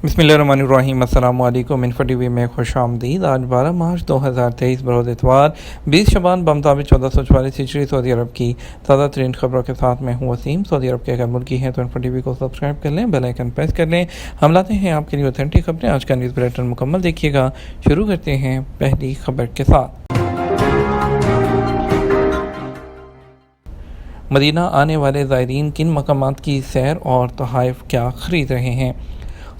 بسم اللہ الرحمن الرحیم۔ السلام علیکم۔ انفو ٹی وی میں خوش آمدید۔ آج 12 مارچ 2023 بروز اتوار 20 شعبان بمطابق 1444 ہجری سعودی عرب کی تازہ ترین خبروں کے ساتھ میں ہوں وسیم۔ سعودی عرب کے اگر ملکی ہیں تو انفو ٹی وی کو سبسکرائب کر لیں، بیل آئیکن پریس کر لیں۔ ہم لاتے ہیں آپ کے لیے اوتھینٹک خبریں۔ آج کا نیوز بلیٹن مکمل دیکھیے گا۔ شروع کرتے ہیں پہلی خبر کے ساتھ۔ مدینہ آنے والے زائرین کن مقامات کی سیر اور تحائف کیا خرید رہے ہیں؟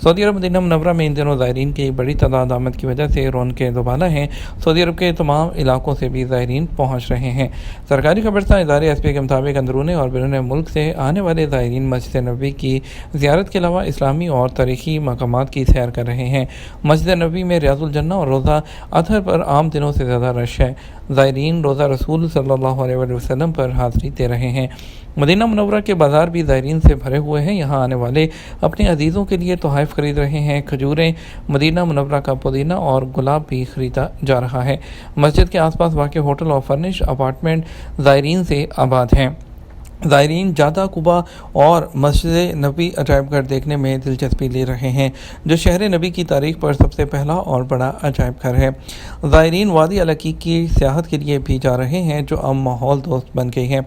سعودی عرب مدینہ منورہ میں ان دنوں زائرین کی بڑی تعداد آمد کی وجہ سے رونقیں دوبالا ہیں۔ سعودی عرب کے تمام علاقوں سے بھی زائرین پہنچ رہے ہیں۔ سرکاری خبرساں ادارے ایس پی کے مطابق اندرون اور بیرون ملک سے آنے والے زائرین مسجد نبوی کی زیارت کے علاوہ اسلامی اور تاریخی مقامات کی سیر کر رہے ہیں۔ مسجد نبوی میں ریاض الجنہ اور روزہ اطہر پر عام دنوں سے زیادہ رش ہے۔ زائرین روزہ رسول صلی اللہ علیہ وسلم پر حاضری دے رہے ہیں۔ مدینہ منورہ کے بازار بھی زائرین سے بھرے ہوئے ہیں۔ یہاں آنے والے اپنے عزیزوں کے لیے تحائف خرید رہے ہیں۔ کھجوریں، مدینہ منورہ کا پودینہ اور گلاب بھی خریدا جا رہا ہے۔ مسجد کے آس پاس واقع ہوٹل اور فرنش اپارٹمنٹ زائرین سے آباد ہیں۔ زائرین جادہ قباء اور مسجد نبوی عجائب گھر دیکھنے میں دلچسپی لے رہے ہیں، جو شہر نبی کی تاریخ پر سب سے پہلا اور بڑا عجائب گھر ہے۔ زائرین وادی العقیق کی سیاحت کے لیے بھی جا رہے ہیں، جو اب ماحول دوست بن گئی ہے۔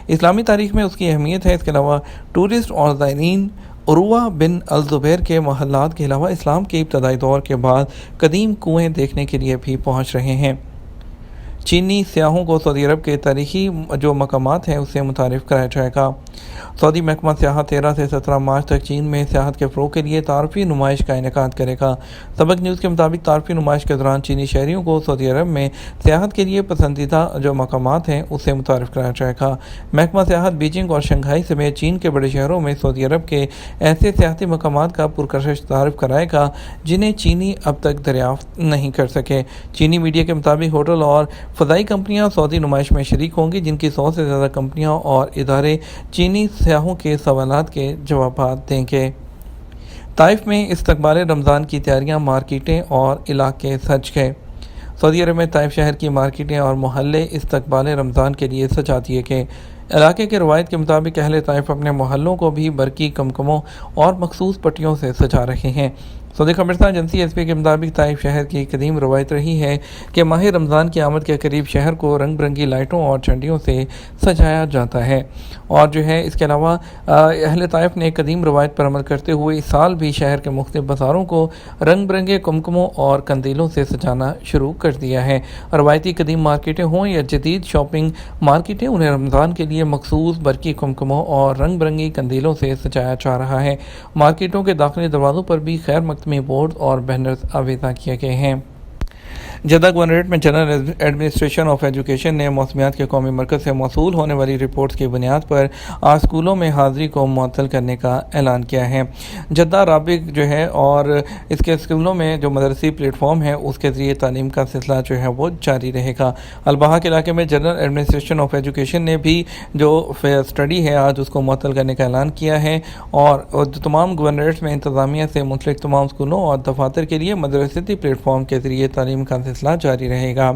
اسلامی تاریخ میں اس کی اہمیت ہے۔ اس کے علاوہ ٹورسٹ اور زائرین عروہ بن الزبیر کے محلات کے علاوہ اسلام کے ابتدائی دور کے بعد قدیم کنویں دیکھنے کے لیے بھی پہنچ رہے ہیں۔ چینی سیاحوں کو سعودی عرب کے تاریخی جو مقامات ہیں اس سے متعارف کرایا جائے گا۔ سعودی محکمہ سیاحت 13 سے 17 مارچ تک چین میں سیاحت کے فروغ کے لیے تعارفی نمائش کا انعقاد کرے گا۔ سبق نیوز کے مطابق تعارفی نمائش کے دوران چینی شہریوں کو سعودی عرب میں سیاحت کے لیے پسندیدہ جو مقامات ہیں اس سے متعارف کرایا جائے گا۔ محکمہ سیاحت بیجنگ اور شنگھائی سمیت چین کے بڑے شہروں میں سعودی عرب کے ایسے سیاحتی مقامات کا پرکشش تعارف کرائے گا جنہیں چینی اب تک دریافت نہیں کر سکے۔ چینی میڈیا کے مطابق ہوٹل اور فضائی کمپنیاں سعودی نمائش میں شریک ہوں گی، جن کی 100 سے زیادہ کمپنیاں اور ادارے چینی سیاحوں کے سوالات کے جوابات دیں گے۔ طائف میں استقبال رمضان کی تیاریاں، مارکیٹیں اور علاقے سج گئے۔ سعودی عرب میں طائف شہر کی مارکیٹیں اور محلے استقبال رمضان کے لیے سجا دیے گئے۔ علاقے کے روایت کے مطابق اہل طائف اپنے محلوں کو بھی برقی کمکموں اور مخصوص پٹیوں سے سجا رہے ہیں۔ سعودی خبرساں ایجنسی ایس پی کے مطابق طائف شہر کی قدیم روایت رہی ہے کہ ماہ رمضان کی آمد کے قریب شہر کو رنگ برنگی لائٹوں اور جھنڈیوں سے سجایا جاتا ہے، اور اس کے علاوہ اہل طائف نے قدیم روایت پر عمل کرتے ہوئے اس سال بھی شہر کے مختلف بازاروں کو رنگ برنگے کمکموں اور قندیلوں سے سجانا شروع کر دیا ہے۔ روایتی قدیم مارکیٹیں ہوں یا جدید شاپنگ مارکیٹیں، انہیں رمضان کے لیے مخصوص برقی کمکموں اور رنگ برنگی قندیلوں سے سجایا جا رہا ہے۔ مارکیٹوں کے داخلی دروازوں پر بھی خیر مقدمی بورڈ اور بینرز آویزاں کیے گئے ہیں۔ جدہ گورنریٹ میں جنرل ایڈمنسٹریشن آف ایجوکیشن نے موسمیات کے قومی مرکز سے موصول ہونے والی رپورٹس کی بنیاد پر آج اسکولوں میں حاضری کو معطل کرنے کا اعلان کیا ہے۔ جدہ رابق اور اس کے اسکولوں میں جو مدرسی پلیٹ فارم ہے اس کے ذریعے تعلیم کا سلسلہ وہ جاری رہے گا۔ البہا کے علاقے میں جنرل ایڈمنسٹریشن آف ایجوکیشن نے بھی جو اسٹڈی ہے آج اس کو معطل کرنے کا اعلان کیا ہے، اور تمام گورنریٹس میں انتظامیہ سے منسلک تمام اسکولوں اور دفاتر کے لیے مدرستی پلیٹ فارم کے ذریعے تعلیم کا سلسلہ جاری رہے گا۔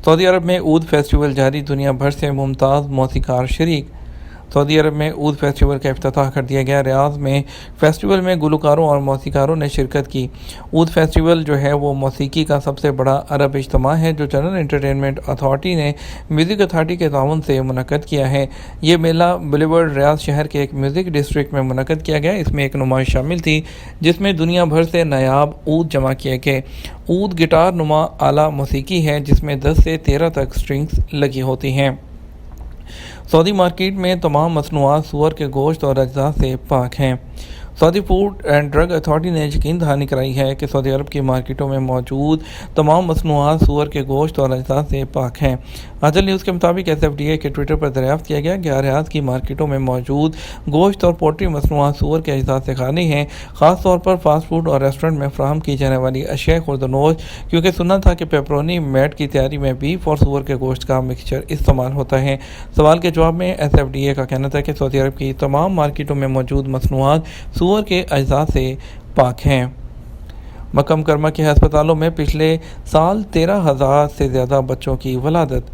سعودی عرب میں عود فیسٹیول جاری، دنیا بھر سے ممتاز موسیقار شریک۔ سعودی عرب میں عود فیسٹیول کا افتتاح کر دیا گیا۔ ریاض میں فیسٹیول میں گلوکاروں اور موسیقاروں نے شرکت کی۔ عود فیسٹیول وہ موسیقی کا سب سے بڑا عرب اجتماع ہے جو جنرل انٹرٹینمنٹ اتھارٹی نے میوزک اتھارٹی کے تعاون سے منعقد کیا ہے۔ یہ میلہ بلیورڈ ریاض شہر کے ایک میوزک ڈسٹرکٹ میں منعقد کیا گیا۔ اس میں ایک نمائش شامل تھی جس میں دنیا بھر سے نایاب عود جمع کیے گئے۔ عود گٹار نما آلہ موسیقی ہے جس میں 10 سے 13 تک اسٹرنگز لگی ہوتی ہیں۔ سعودی مارکیٹ میں تمام مصنوعات سور کے گوشت اور اجزاء سے پاک ہیں۔ سعودی فوڈ اینڈ ڈرگ اتھارٹی نے یقین دہانی کرائی ہے کہ سعودی عرب کی مارکیٹوں میں موجود تمام مصنوعات سور کے گوشت اور اجزاء سے پاک ہیں۔ عدل نیوز کے مطابق SFDA کے ٹویٹر پر دریافت کیا گیا کہ ریاض کی مارکیٹوں میں موجود گوشت اور پولٹری مصنوعات سور کے اجزاء سے خالی ہیں، خاص طور پر فاسٹ فوڈ اور ریسٹورنٹ میں فراہم کی جانے والی اشیاء خوردنوش، کیونکہ سنا تھا کہ پیپرونی میٹ کی تیاری میں بیف اور سور کے گوشت کا مکسچر استعمال ہوتا ہے۔ سوال کے جواب میں SFDA کا کہنا تھا کہ سعودی عرب کی تمام مارکیٹوں میں موجود مصنوعات سور کے اجزاء سے پاک ہیں۔ مکہ مکرمہ کے ہسپتالوں میں پچھلے سال 13,000 سے زیادہ بچوں کی ولادت۔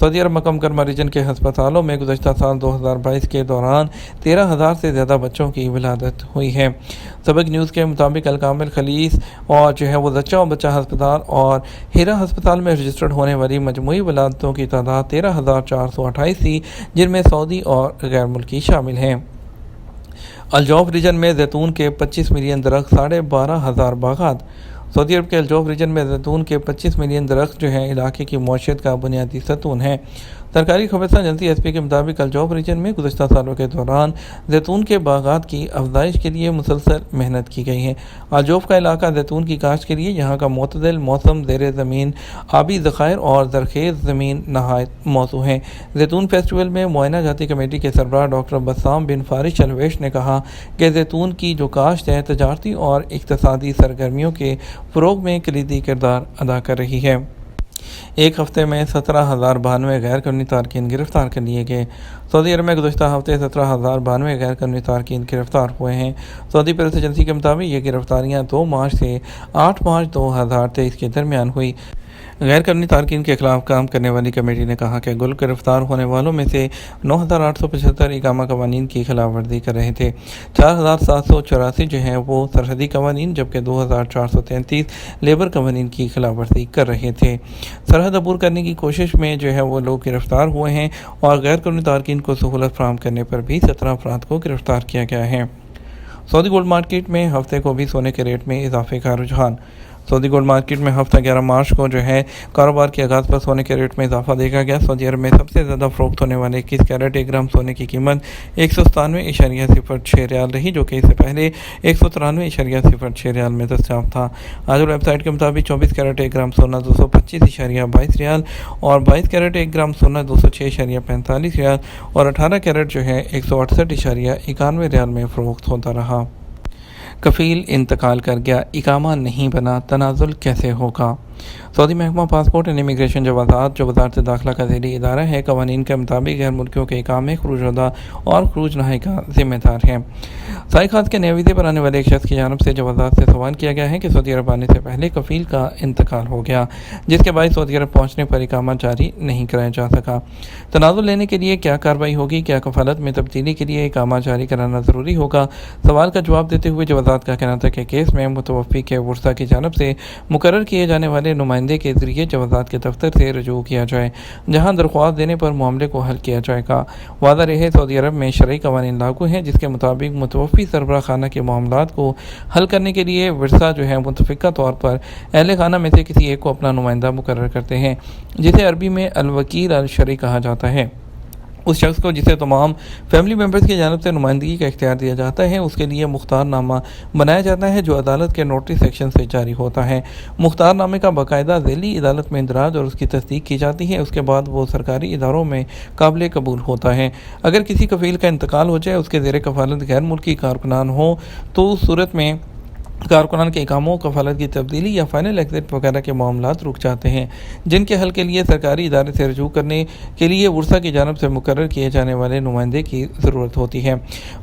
سعودی عرب مکہ مکرمہ ریجن کے ہسپتالوں میں گزشتہ سال 2022 کے دوران 13,000 سے زیادہ بچوں کی ولادت ہوئی ہے۔ سبق نیوز کے مطابق الکامل خلیج اور وہ زچہ و بچہ ہسپتال اور ہیرا ہسپتال میں رجسٹرڈ ہونے والی مجموعی ولادتوں کی تعداد 13,428 تھی، جن میں سعودی اور غیر ملکی شامل ہیں۔ الجوف ریجن میں زیتون کے 25 ملین درخت، 12,500 باغات۔ سعودی عرب کے الجوف ریجن میں زیتون کے 25 ملین درخت علاقے کی معیشت کا بنیادی ستون ہیں۔ سرکاری خبررساں ایجنسی ایس پی کے مطابق الجوف ریجن میں گزشتہ سالوں کے دوران زیتون کے باغات کی افزائش کے لیے مسلسل محنت کی گئی ہے۔ الجوف کا علاقہ زیتون کی کاشت کے لیے یہاں کا معتدل موسم، زیر زمین آبی ذخائر اور زرخیز زمین نہایت موزوں ہیں۔ زیتون فیسٹیول میں معائنہ جاتی کمیٹی کے سربراہ ڈاکٹر بسام بن فارس چلویش نے کہا کہ زیتون کی جو کاشت ہے تجارتی اور اقتصادی سرگرمیوں کے فروغ میں کلیدی کردار ادا کر رہی ہے۔ ایک ہفتے میں 17,092 غیر قانونی تارکین گرفتار کر لیے گئے۔ سعودی عرب میں گزشتہ ہفتے 17,092 غیر قانونی تارکین گرفتار ہوئے ہیں۔ سعودی پریس ایجنسی کے مطابق یہ گرفتاریاں 2 مارچ سے 8 مارچ 2023 کے درمیان ہوئی۔ غیر قانونی تارکین کے خلاف کام کرنے والی کمیٹی نے کہا کہ گل گرفتار ہونے والوں میں سے 9,875 اقامہ قوانین کی خلاف ورزی کر رہے تھے، 4,784 وہ سرحدی قوانین، جبکہ 2,433 لیبر قوانین کی خلاف ورزی کر رہے تھے۔ سرحد عبور کرنے کی کوشش میں وہ لوگ گرفتار ہوئے ہیں اور غیر قانونی تارکین کو سہولت فراہم کرنے پر بھی 17 افراد کو گرفتار کیا گیا ہے۔ سعودی گولڈ مارکیٹ میں ہفتے کو بھی سونے کے ریٹ میں اضافے کا رجحان۔ سعودی گولڈ مارکیٹ میں ہفتہ 11 مارچ کو کاروبار کے آغاز پر سونے کے ریٹ میں اضافہ دیکھا گیا۔ سعودی عرب میں سب سے زیادہ فروخت ہونے والے 21 کیرٹ 1 گرام سونے کی قیمت 197.06 ریال رہی، جو کہ اس سے پہلے 193.06 ریال میں دستیاب تھا۔ آج ویب سائٹ کے مطابق 24 کیرٹ 1 گرام سونا 225.22 ریال اور 22 کیرٹ 1 گرام سونا 206.45 ریال اور 18 کیرٹ 168.91 ریال میں فروخت ہوتا رہا۔ کفیل انتقال کر گیا، اقامہ نہیں بنا، تنازل کیسے ہوگا؟ سعودی محکمہ پاسپورٹ اینڈ امیگریشن جوازات، جو وزارت داخلہ کا ذیلی ادارہ ہے، قوانین کے مطابق غیر ملکیوں کے اقامے، خروج روزہ اور خروج نہائی کا ذمہ دار ہے۔ سائی خاص کے نئے ویزے پر آنے والے ایک شخص کی جانب سے جوازات سے سوال کیا گیا ہے کہ سعودی عرب آنے سے پہلے کفیل کا انتقال ہو گیا، جس کے باعث سعودی عرب پہنچنے پر اقامہ جاری نہیں کرایا جا سکا۔ تنازل لینے کے لیے کیا کارروائی ہوگی؟ کیا کفالت میں تبدیلی کے لیے اقامہ جاری کرانا ضروری ہوگا؟ سوال کا جواب دیتے ہوئے جوازات کا کہنا تھا کہ کیس میں متوفی کے ورثاء کی جانب سے مقرر کیے جانے والے نمائندے کے ذریعے جوازات کے دفتر سے رجوع کیا جائے، جہاں درخواست دینے پر معاملے کو حل کیا جائے گا۔ واضح رہے، سعودی عرب میں شرعی قوانین لاگو ہیں، جس کے مطابق متوفی سربراہ خانہ کے معاملات کو حل کرنے کے لیے ورثاء متفقہ طور پر اہل خانہ میں سے کسی ایک کو اپنا نمائندہ مقرر کرتے ہیں، جسے عربی میں الوکیل الشرعی کہا جاتا ہے۔ اس شخص کو جسے تمام فیملی ممبرز کی جانب سے نمائندگی کا اختیار دیا جاتا ہے، اس کے لیے مختار نامہ بنایا جاتا ہے، جو عدالت کے نوٹری سیکشن سے جاری ہوتا ہے۔ مختار نامے کا باقاعدہ ذیلی عدالت میں اندراج اور اس کی تصدیق کی جاتی ہے، اس کے بعد وہ سرکاری اداروں میں قابل قبول ہوتا ہے۔ اگر کسی کفیل کا انتقال ہو جائے، اس کے زیر کفالت غیر ملکی کارکنان ہوں، تو اس صورت میں کارکنان کے اقاموں، کفالت کی تبدیلی یا فائنل ایگزٹ وغیرہ کے معاملات رک جاتے ہیں، جن کے حل کے لیے سرکاری ادارے سے رجوع کرنے کے لیے ورثاء کی جانب سے مقرر کیے جانے والے نمائندے کی ضرورت ہوتی ہے۔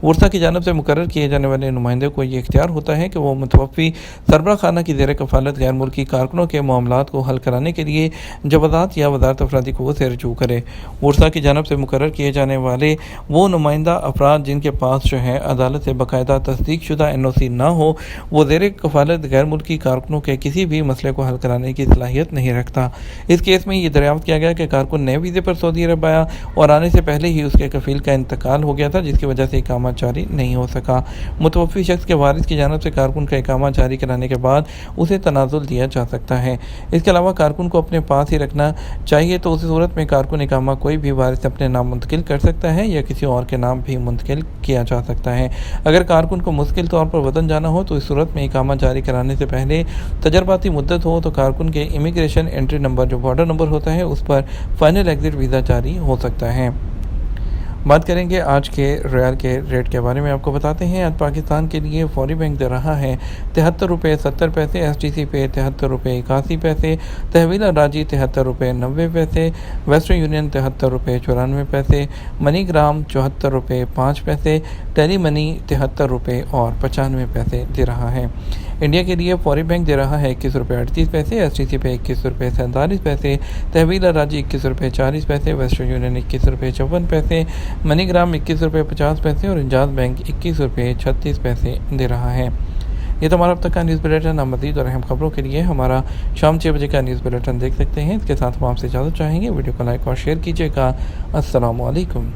ورثاء کی جانب سے مقرر کیے جانے والے نمائندے کو یہ اختیار ہوتا ہے کہ وہ متوفی سربراہ خانہ کی زیر کفالت غیر ملکی کارکنوں کے معاملات کو حل کرانے کے لیے جوازات یا وزارت افرادی قوت سے رجوع کرے۔ ورثاء کی جانب سے مقرر کیے جانے والے وہ نمائندہ افراد جن کے پاس عدالت سے باقاعدہ تصدیق شدہ NOC نہ ہو، وہ زیر کفالت غیر ملکی کارکنوں کے کسی بھی مسئلے کو حل کرانے کی صلاحیت نہیں رکھتا۔ اس کیس میں یہ دریافت کیا گیا کہ کارکن نئے ویزے پر سعودی عرب آیا اور آنے سے پہلے ہی اس کے کفیل کا انتقال ہو گیا تھا، جس کی وجہ سے اقامہ جاری نہیں ہو سکا۔ متوفی شخص کے وارث کی جانب سے کارکن کا اقامہ جاری کرانے کے بعد اسے تنازل دیا جا سکتا ہے۔ اس کے علاوہ کارکن کو اپنے پاس ہی رکھنا چاہیے، تو اس صورت میں کارکن اقامہ کوئی بھی وارث اپنے نام منتقل کر سکتا ہے یا کسی اور کے نام بھی منتقل کیا جا سکتا ہے۔ اگر کارکن کو مستقل طور پر وطن جانا ہو، تو اس صورت میں اقامہ جاری کرانے سے پہلے تجرباتی مدت ہو تو کارکن کے امیگریشن انٹری نمبر، جو بارڈر نمبر ہوتا ہے، اس پر فائنل ایگزٹ ویزا جاری ہو سکتا ہے۔ بات کریں گے آج کے ریال کے ریٹ کے بارے میں۔ آپ کو بتاتے ہیں آج پاکستان کے لیے فوری بینک دے رہا ہے 73 روپے 70 پیسے، STC پہ 73 روپے 81 پیسے، تحویل اراضی 73 روپے 90 پیسے، ویسٹرن یونین 73 روپے 94 پیسے، منی گرام 74 روپے 5 پیسے، ٹیلی منی 73 روپے اور 95 پیسے دے رہا ہے۔ انڈیا کے لیے فوری بینک دے رہا ہے 21 روپے 38 پیسے، ایس ٹی سی پہ 21 روپے 47 پیسے، تحویل راجی 21 روپے 40 پیسے، ویسٹرن یونین 21 روپے 54 پیسے، منی گرام 21 روپے 50 پیسے اور انجاز بینک 21 روپے 36 پیسے دے رہا ہے۔ یہ تو ہمارا اب تک کا نیوز بلیٹن۔ مزید اور اہم خبروں کے لیے ہمارا شام 6 بجے کا نیوز بلیٹن دیکھ سکتے ہیں۔ اس کے ساتھ ہم آپ سے اجازت چاہیں گے، ویڈیو کو لائک اور شیئر کیجیے گا۔ السلام علیکم۔